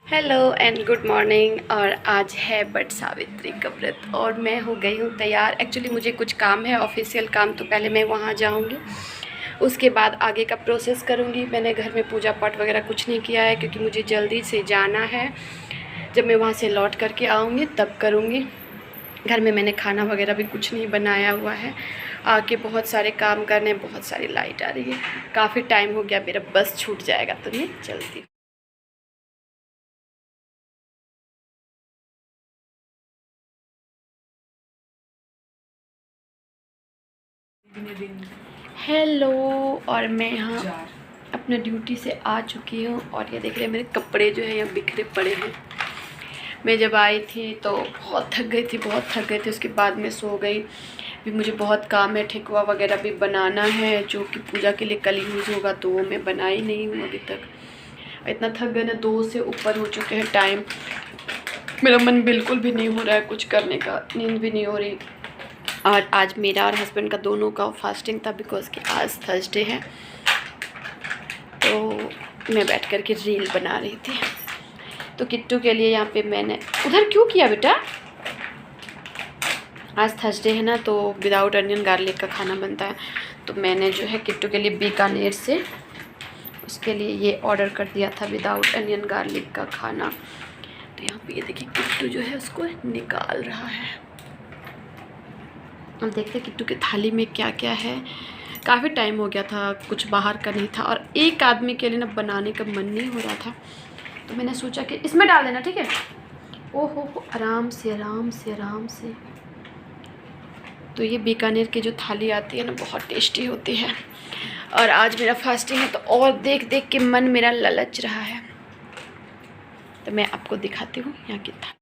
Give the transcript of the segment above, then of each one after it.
Hello and good morning. और आज है बट सावित्री का व्रत और मैं हो गई हूँ तैयार। एक्चुअली मुझे कुछ काम है, ऑफिशियल काम, तो पहले मैं वहाँ जाऊँगी, उसके बाद आगे का प्रोसेस करूँगी। मैंने घर में पूजा पाठ वगैरह कुछ नहीं किया है क्योंकि मुझे जल्दी से जाना है। जब मैं वहाँ से लौट करके आऊँगी तब करूँगी। घर में मैंने खाना वगैरह भी कुछ नहीं बनाया हुआ है। आके बहुत सारे काम करने, बहुत सारी लाइट आ रही है, काफ़ी टाइम हो गया, मेरा बस छूट जाएगा तो मैं चलती हूँ। हेलो, और मैं यहाँ अपने ड्यूटी से आ चुकी हूँ और ये देख रहे हैं मेरे कपड़े जो है यहाँ बिखरे पड़े हैं। मैं जब आई थी तो बहुत थक गई थी, उसके बाद मैं सो गई। भी मुझे बहुत काम है, ठेकुआ वगैरह भी बनाना है जो कि पूजा के लिए कल यूज़ होगा, तो वो मैं बनाई नहीं हूँ अभी तक। इतना थक गए ना, 2 से ऊपर हो चुके हैं टाइम। मेरा मन बिल्कुल भी नहीं हो रहा है कुछ करने का, नींद भी नहीं हो रही। और आज मेरा और हस्बैंड का दोनों का फास्टिंग था बिकॉज कि आज थर्सडे है। तो मैं बैठ कर के रील बना रही थी। तो किट्टू के लिए यहाँ पे मैंने उधर क्यों किया बेटा, आज थर्सडे है ना, तो विदाउट अनियन गार्लिक का खाना बनता है। तो मैंने जो है किट्टू के लिए बीकानेर से उसके लिए ये ऑर्डर कर दिया था विदाउट अनियन गार्लिक का खाना। तो यहाँ पे ये देखिए किट्टू जो है उसको निकाल रहा है। अब देखते किट्टू की थाली में क्या क्या है। काफ़ी टाइम हो गया था, कुछ बाहर का नहीं था और एक आदमी के लिए ना बनाने का मन नहीं हो रहा था, तो मैंने सोचा कि इसमें डाल देना, ठीक है। ओहो, आराम से आराम से आराम से। तो ये बीकानेर की जो थाली आती है ना, बहुत टेस्टी होती है। और आज मेरा फास्टिंग है तो और देख देख के मन मेरा ललच रहा है। तो मैं आपको दिखाती हूँ यहाँ की थाली।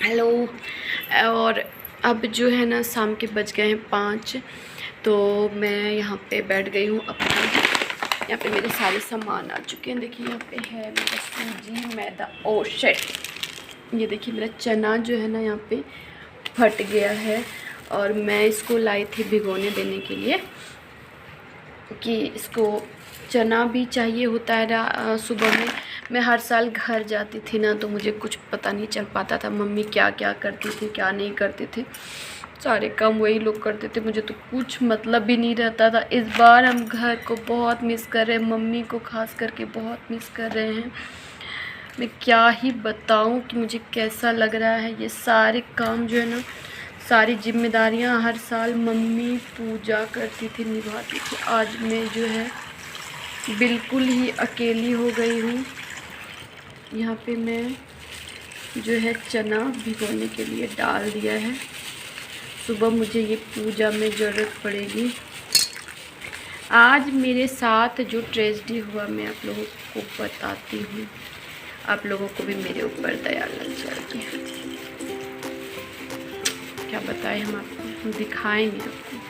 हेलो, और अब जो है ना शाम के बज गए हैं 5। तो मैं यहाँ पे बैठ गई हूँ अपना। यहाँ पे मेरे सारे सामान आ चुके हैं। देखिए यहाँ पे है मेरा सूजी, मैदा, ओ शिट, ये देखिए मेरा चना जो है ना यहाँ पे फट गया है। और मैं इसको लाई थी भिगोने देने के लिए कि इसको चना भी चाहिए होता है सुबह में। मैं हर साल घर जाती थी ना, तो मुझे कुछ पता नहीं चल पाता था मम्मी क्या क्या करती थी क्या नहीं करती थी। सारे काम वही लोग करते थे, मुझे तो कुछ मतलब भी नहीं रहता था। इस बार हम घर को बहुत मिस कर रहे हैं, मम्मी को खास करके बहुत मिस कर रहे हैं। मैं क्या ही बताऊं कि मुझे कैसा लग रहा है। ये सारे काम जो है ना, सारी जिम्मेदारियां हर साल मम्मी पूजा करती थी, निभाती थी। आज मैं जो है बिल्कुल ही अकेली हो गई हूँ। यहाँ पे मैं जो है चना भिगोने के लिए डाल दिया है। सुबह मुझे ये पूजा में ज़रूरत पड़ेगी। आज मेरे साथ जो ट्रेजेडी हुआ मैं आप लोगों को बताती हूँ। आप लोगों को भी मेरे ऊपर दया लग जाएगी। क्या बताएं हम आपको, हम दिखाएंगे आपको।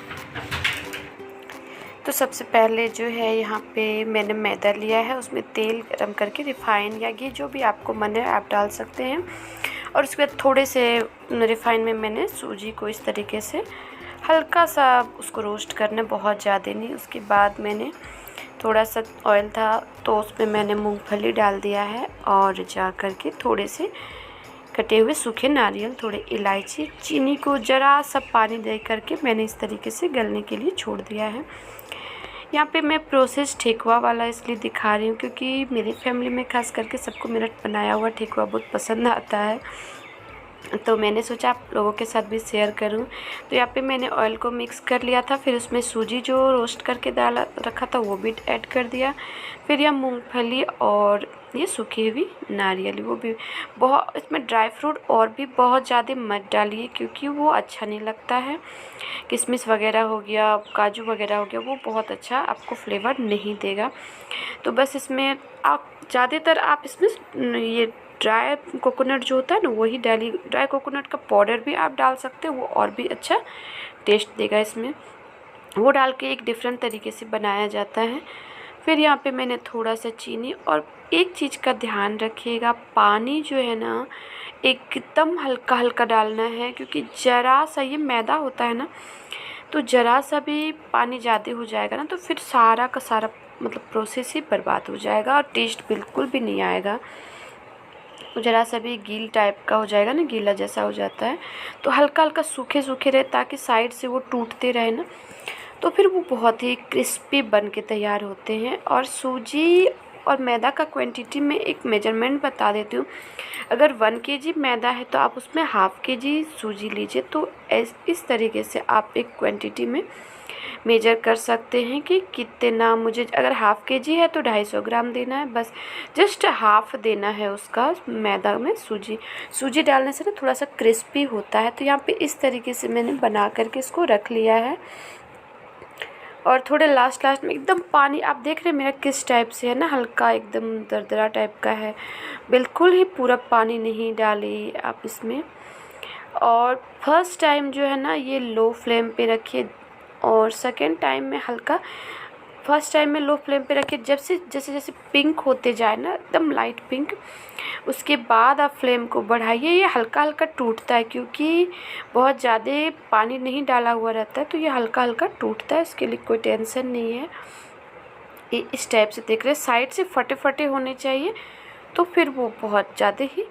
तो सबसे पहले जो है यहाँ पे मैंने मैदा लिया है, उसमें तेल गरम करके, रिफ़ाइन या घी जो भी आपको मन है आप डाल सकते हैं। और उसके बाद थोड़े से रिफ़ाइन में मैंने सूजी को इस तरीके से हल्का सा उसको रोस्ट करना, बहुत ज़्यादा नहीं। उसके बाद मैंने थोड़ा सा ऑयल था तो उसमें मैंने मूंगफली डाल दिया है और जा कर के थोड़े से कटे हुए सूखे नारियल, थोड़े इलायची, चीनी को ज़रा सा पानी दे करके मैंने इस तरीके से गलने के लिए छोड़ दिया है। यहाँ पे मैं प्रोसेस ठेकुआ वाला इसलिए दिखा रही हूँ क्योंकि मेरी फैमिली में खास करके सबको मेरा बनाया हुआ ठेकुआ बहुत पसंद आता है, तो मैंने सोचा आप लोगों के साथ भी शेयर करूं। तो यहाँ पे मैंने ऑयल को मिक्स कर लिया था, फिर उसमें सूजी जो रोस्ट करके डाला रखा था वो भी ऐड कर दिया। फिर यह मूंगफली और ये सूखी हुई नारियल, वो भी बहुत, इसमें ड्राई फ्रूट और भी बहुत ज़्यादा मत डालिए क्योंकि वो अच्छा नहीं लगता है। किशमिश वगैरह हो गया, काजू वगैरह हो गया, वो बहुत अच्छा आपको फ्लेवर नहीं देगा। तो बस इसमें आप ज़्यादातर आप इसमें ये ड्राई कोकोनट जो होता है ना वही डालिए। ड्राई कोकोनट का पाउडर भी आप डाल सकते हो, वो और भी अच्छा टेस्ट देगा इसमें। वो डाल के एक डिफरेंट तरीके से बनाया जाता है। फिर यहाँ पे मैंने थोड़ा सा चीनी, और एक चीज़ का ध्यान रखिएगा, पानी जो है ना एकदम हल्का हल्का डालना है क्योंकि ज़रा सा ये मैदा होता है ना, तो ज़रा सा भी पानी ज़्यादा हो जाएगा ना तो फिर सारा का सारा मतलब प्रोसेस ही बर्बाद हो जाएगा और टेस्ट बिल्कुल भी नहीं आएगा। ज़रा सा भी गील टाइप का हो जाएगा ना, गीला जैसा हो जाता है, तो हल्का हल्का सूखे सूखे रहे ताकि साइड से वो टूटते रहे ना, तो फिर वो बहुत ही क्रिस्पी बन के तैयार होते हैं। और सूजी और मैदा का क्वांटिटी में एक मेजरमेंट बता देती हूँ। अगर 1 kg मैदा है तो आप उसमें ½ kg सूजी लीजिए। तो इस तरीके से आप एक क्वांटिटी में मेजर कर सकते हैं कि कितना मुझे, अगर ½ kg है तो 250 ग्राम देना है, बस जस्ट हाफ देना है उसका मैदा में सूजी डालने से ना थोड़ा सा क्रिस्पी होता है। तो यहाँ पे इस तरीके से मैंने बना करके इसको रख लिया है। और थोड़े लास्ट में एकदम पानी, आप देख रहे हैं मेरा किस टाइप से है ना, हल्का एकदम दरदरा टाइप का है, बिल्कुल ही पूरा पानी नहीं डाली आप इसमें। और फर्स्ट टाइम जो है ना ये लो फ्लेम पे रखिए, और सेकेंड टाइम में हल्का, फर्स्ट टाइम में लो फ्लेम पे रखिए, जैसे जैसे पिंक होते जाए ना एकदम लाइट पिंक, उसके बाद आप फ्लेम को बढ़ाइए। ये हल्का हल्का टूटता है क्योंकि बहुत ज़्यादा पानी नहीं डाला हुआ रहता है, तो ये हल्का हल्का टूटता है, इसके लिए कोई टेंशन नहीं है। ये इस टाइप से देख रहे हैं, साइड से फटे फटे होने चाहिए, तो फिर वो बहुत ज़्यादा ही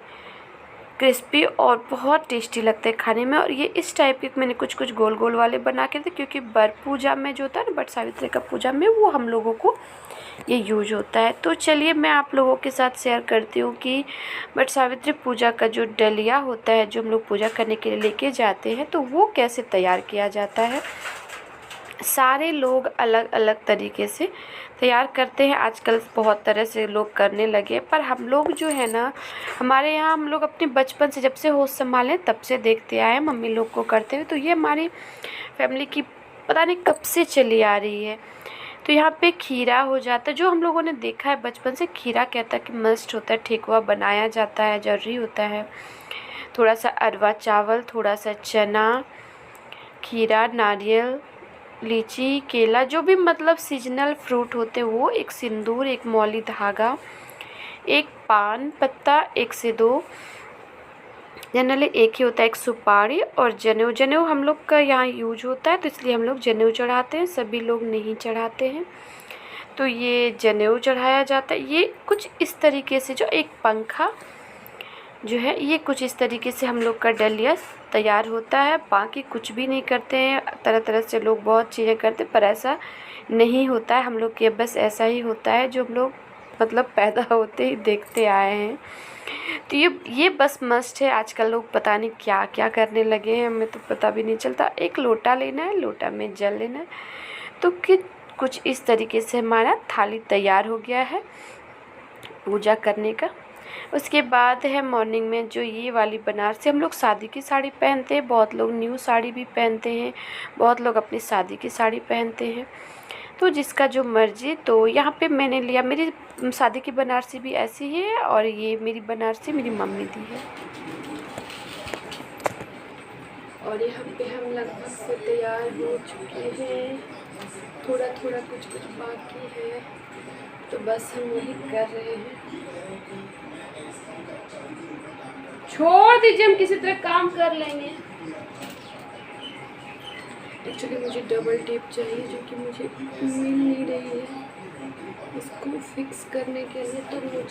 क्रिस्पी और बहुत टेस्टी लगता है खाने में। और ये इस टाइप के मैंने कुछ कुछ गोल गोल वाले बना के थे क्योंकि बर पूजा में जो होता है ना, बट सावित्री का पूजा में वो हम लोगों को ये यूज होता है। तो चलिए मैं आप लोगों के साथ शेयर करती हूँ कि बट सावित्री पूजा का जो डलिया होता है, जो हम लोग पूजा करने के लिए लेके जाते हैं, तो वो कैसे तैयार किया जाता है। सारे लोग अलग अलग तरीके से तैयार करते हैं, आजकल बहुत तरह से लोग करने लगे, पर हम लोग जो है ना, हमारे यहाँ हम लोग अपने बचपन से जब से होश संभालें तब से देखते आए मम्मी लोग को करते हुए, तो ये हमारी फैमिली की पता नहीं कब से चली आ रही है। तो यहाँ पे खीरा हो जाता है, जो हम लोगों ने देखा है बचपन से, खीरा कहता है कि मस्ट होता है, ठेकुआ बनाया जाता है, जर्री होता है, थोड़ा सा अरवा चावल, थोड़ा सा चना, खीरा, नारियल, लीची, केला, जो भी मतलब सीजनल फ्रूट होते हैं वो, एक सिंदूर, एक मौली धागा, एक पान पत्ता, 1 से 2, जनरली एक ही होता है, एक सुपारी, और जनेऊ हम लोग का यहाँ यूज होता है तो इसलिए हम लोग जनेऊ चढ़ाते हैं, सभी लोग नहीं चढ़ाते हैं। तो ये जनेऊ चढ़ाया जाता है। ये कुछ इस तरीके से, जो एक पंखा जो है, ये कुछ इस तरीके से हम लोग का डलिया तैयार होता है। बाकी कुछ भी नहीं करते हैं, तरह तरह से लोग बहुत चीज़ें करते हैं, पर ऐसा नहीं होता है हम लोग के, बस ऐसा ही होता है जो हम लोग मतलब पैदा होते ही देखते आए हैं। तो ये बस मस्ट है। आजकल लोग पता नहीं क्या क्या करने लगे हैं, हमें तो पता भी नहीं चलता। एक लोटा लेना है, लोटा में जल लेना है, तो कि कुछ इस तरीके से हमारा थाली तैयार हो गया है पूजा करने का। उसके बाद है मॉर्निंग में जो ये वाली बनारसी, हम लोग शादी की साड़ी पहनते हैं, बहुत लोग न्यू साड़ी भी पहनते हैं, बहुत लोग अपनी शादी की साड़ी पहनते हैं, तो जिसका जो मर्जी। तो यहाँ पे मैंने लिया, मेरी शादी की बनारसी भी ऐसी है, और ये मेरी बनारसी मेरी मम्मी दी है। और यहाँ पे हम लगभग से तैयार हो चुके हैं, थोड़ा थोड़ा कुछ कुछ बाकी है, तो बस हम वही कर रहे हैं। छोड़ दीजिए, हम किसी तरह काम कर लेंगे। एक्चुअली मुझे डबल टेप चाहिए जो कि मुझे मिल नहीं रही है, इसको फिक्स करने के लिए। तो मुझे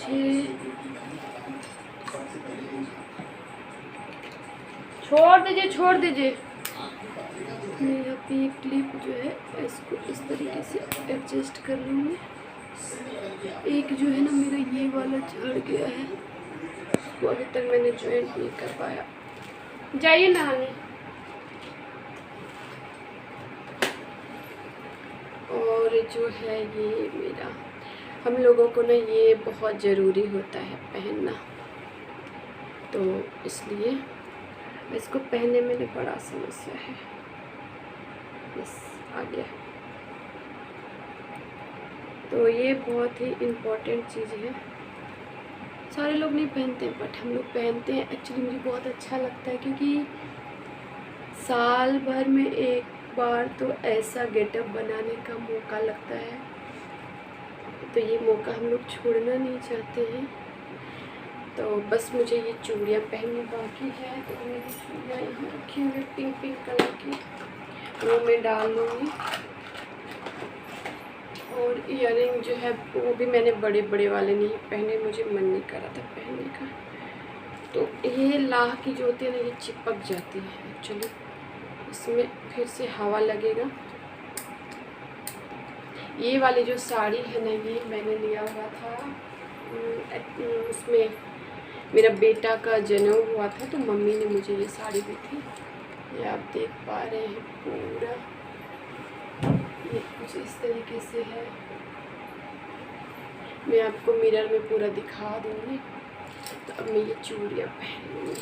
छोड़ दीजिए। मैं यहाँ पे एक क्लिप जो है इसको इस तरीके से एडजस्ट कर लूँगी। एक जो है ना मेरा ये वाला झड़ गया है, वो अभी तक मैंने ज्वाइंट नहीं कर पाया। जाइए नहाने। और जो है ये मेरा हम लोगों को ना ये बहुत ज़रूरी होता है पहनना, तो इसलिए इसको पहनने में ना बड़ा समस्या है। बस आ गया। तो ये बहुत ही इम्पोर्टेंट चीज़ है। सारे लोग नहीं पहनते बट हम लोग पहनते हैं। एक्चुअली मुझे बहुत अच्छा लगता है क्योंकि साल भर में एक बार तो ऐसा गेटअप बनाने का मौका लगता है, तो ये मौका हम लोग छोड़ना नहीं चाहते हैं। तो बस मुझे ये चूड़ियाँ पहननी बाकी है, तो मेरी चूड़ियाँ यहाँ रखी हुई पिंक पिंक कलर की, वो मैं डाल लूँगी। और ईयरिंग जो है वो भी मैंने बड़े बड़े वाले नहीं पहने, मुझे मन नहीं कर रहा था पहनने का। तो ये लाह की जो होती है ना, ये चिपक जाती है एक्चुअली, इसमें फिर से हवा लगेगा। ये वाली जो साड़ी है ना, ये मैंने लिया हुआ था, उसमें मेरा बेटा का जन्म हुआ था तो मम्मी ने मुझे ये साड़ी दी थी। ये आप देख पा रहे हैं पूरा, ये कुछ इस तरीके से है। मैं आपको मिरर में पूरा दिखा दूँगी। तो अब मैं ये चूड़ियाँ पहन लूँगी।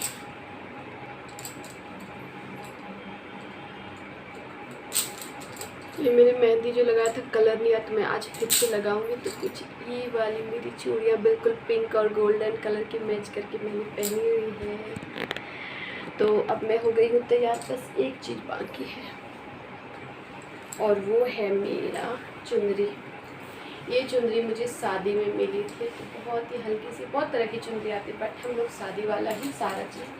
ये मेरी मेहंदी जो लगाया था कलर नहीं आया, तो मैं आज फिर से लगाऊंगी। तो कुछ ये वाली मेरी चूड़ियाँ बिल्कुल पिंक और गोल्डन कलर की मैच करके मैंने पहनी हुई है। तो अब मैं हो गई हूँ तैयार, बस एक चीज़ बाकी है और वो है मेरा चुनरी। ये चुनरी मुझे शादी में मिली थी, तो बहुत ही हल्की सी, बहुत तरह की चुनरी आती है बट हम लोग शादी वाला ही सारा चीज़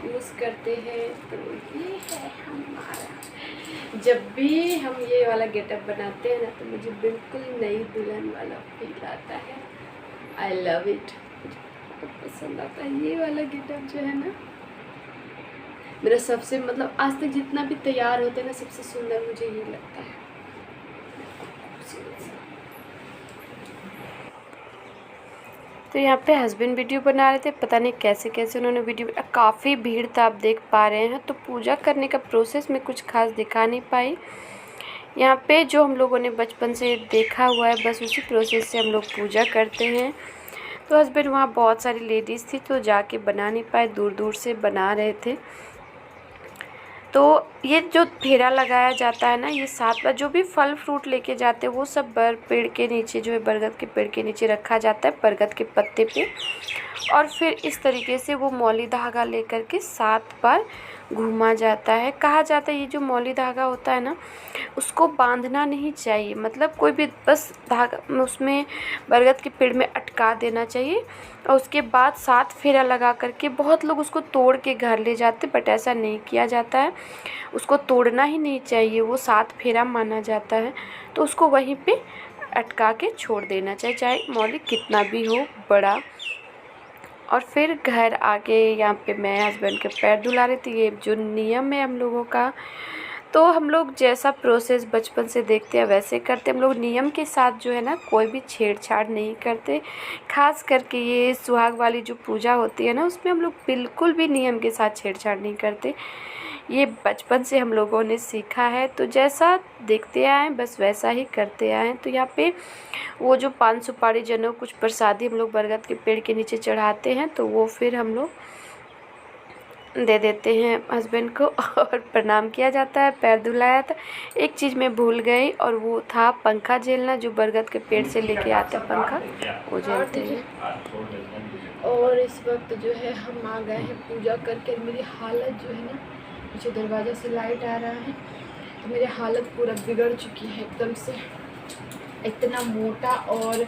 यूज़ करते हैं। तो ये है हमारा। जब भी हम ये वाला गेटअप बनाते हैं ना, तो मुझे बिल्कुल नई दुल्हन वाला फील आता है। आई लव इट, बहुत पसंद आता है ये वाला गेटअप जो है ना। मेरा सबसे मतलब आज तक जितना भी तैयार होते हैं ना, सबसे सुंदर मुझे ये लगता है। तो यहाँ पे हस्बैंड वीडियो बना रहे थे, पता नहीं कैसे कैसे उन्होंने वीडियो, काफ़ी भीड़ था आप देख पा रहे हैं। तो पूजा करने का प्रोसेस में कुछ खास दिखा नहीं पाई। यहाँ पे जो हम लोगों ने बचपन से देखा हुआ है, बस उसी प्रोसेस से हम लोग पूजा करते हैं। तो हस्बैंड वहाँ बहुत सारी लेडीज़ थी तो जाके बना नहीं पाए, दूर दूर से बना रहे थे। तो ये जो फेरा लगाया जाता है ना, ये 7 बार जो भी फल फ्रूट लेके जाते हैं वो सब पेड़ के नीचे, जो है बरगद के पेड़ के नीचे रखा जाता है, बरगद के पत्ते पे। और फिर इस तरीके से वो मौली धागा लेकर के 7 बार घूमा जाता है। कहा जाता है ये जो मौली धागा होता है ना, उसको बांधना नहीं चाहिए, मतलब कोई भी बस धागा उसमें बरगद के पेड़ में अटका देना चाहिए। और उसके बाद 7 फेरा लगा करके, बहुत लोग उसको तोड़ के घर ले जाते, बट ऐसा नहीं किया जाता है। उसको तोड़ना ही नहीं चाहिए, वो 7 फेरा माना जाता है। तो उसको वहीं पे अटका के छोड़ देना चाहिए, चाहे मौली कितना भी हो बड़ा। और फिर घर आके यहाँ पे मैं हस्बैंड के पैर धुला रही थी। ये जो नियम है हम लोगों का, तो हम लोग जैसा प्रोसेस बचपन से देखते हैं वैसे करते। हम लोग नियम के साथ जो है ना, कोई भी छेड़छाड़ नहीं करते। खास करके ये सुहाग वाली जो पूजा होती है ना, उसमें हम लोग बिल्कुल भी नियम के साथ छेड़छाड़ नहीं करते। ये बचपन से हम लोगों ने सीखा है, तो जैसा देखते आए बस वैसा ही करते आए। तो यहाँ पे वो जो 5 सुपारी जनेऊ कुछ प्रसादी हम लोग बरगद के पेड़ के नीचे चढ़ाते हैं, तो वो फिर हम लोग दे देते हैं हस्बैंड को और प्रणाम किया जाता है, पैर धुलाया था। एक चीज़ मैं भूल गई और वो था पंखा झेलना, जो बरगद के पेड़ से लेके आते हैं पंखा, वो झेलते हैं। और इस वक्त जो है हम आ गए हैं पूजा करके। मेरी हालत जो है ना, पीछे दरवाजे से लाइट आ रहा है, तो मेरी हालत पूरा बिगड़ चुकी है एकदम से। इतना मोटा और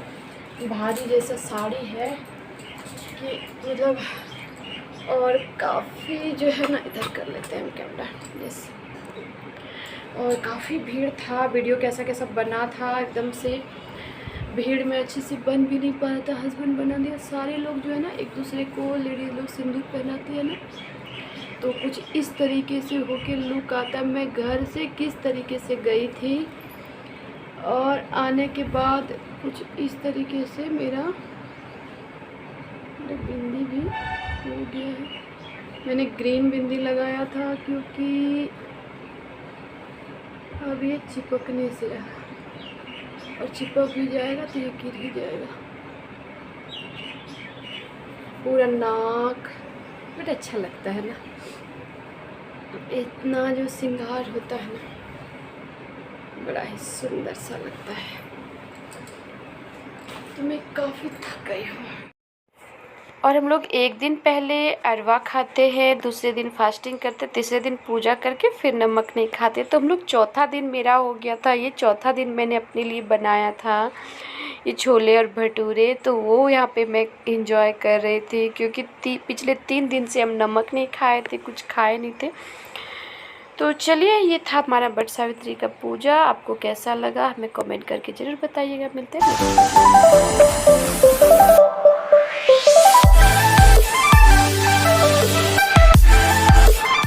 भारी जैसा साड़ी है कि मतलब, और काफ़ी जो है ना, इधर कर लेते हैं हम कैमरा, यस। और काफ़ी भीड़ था, वीडियो कैसा कैसा बना था, एकदम से भीड़ में अच्छे से बन भी नहीं पा रहा था। हस्बैंड बना दिया। सारे लोग जो है ना, एक दूसरे को लेडीज़ लोग सिंदूर पहनाती है ना, तो कुछ इस तरीके से होके लुक आता। मैं घर से किस तरीके से गई थी और आने के बाद कुछ इस तरीके से मेरा बिंदी भी हो गया है। मैंने ग्रीन बिंदी लगाया था क्योंकि अब ये चिपकने से रहा। और चिपक भी जाएगा तो ये गिर ही जाएगा। पूरा नाक बड़ा अच्छा लगता है ना, इतना जो श्रृंगार होता है ना, बड़ा ही सुंदर सा लगता है। तो मैं काफ़ी थक गई हूँ। और हम लोग एक दिन पहले अरवा खाते हैं, दूसरे दिन फास्टिंग करते, तीसरे दिन पूजा करके फिर नमक नहीं खाते। तो हम लोग चौथा दिन मेरा हो गया था, ये चौथा दिन मैंने अपने लिए बनाया था ये छोले और भटूरे। तो वो यहाँ पे मैं इंजॉय कर रही थी, क्योंकि पिछले 3 दिन से हम नमक नहीं खाए थे, कुछ खाए नहीं थे। तो चलिए, ये था हमारा वट सावित्री का पूजा। आपको कैसा लगा हमें कमेंट करके ज़रूर बताइएगा। मिलते हैं।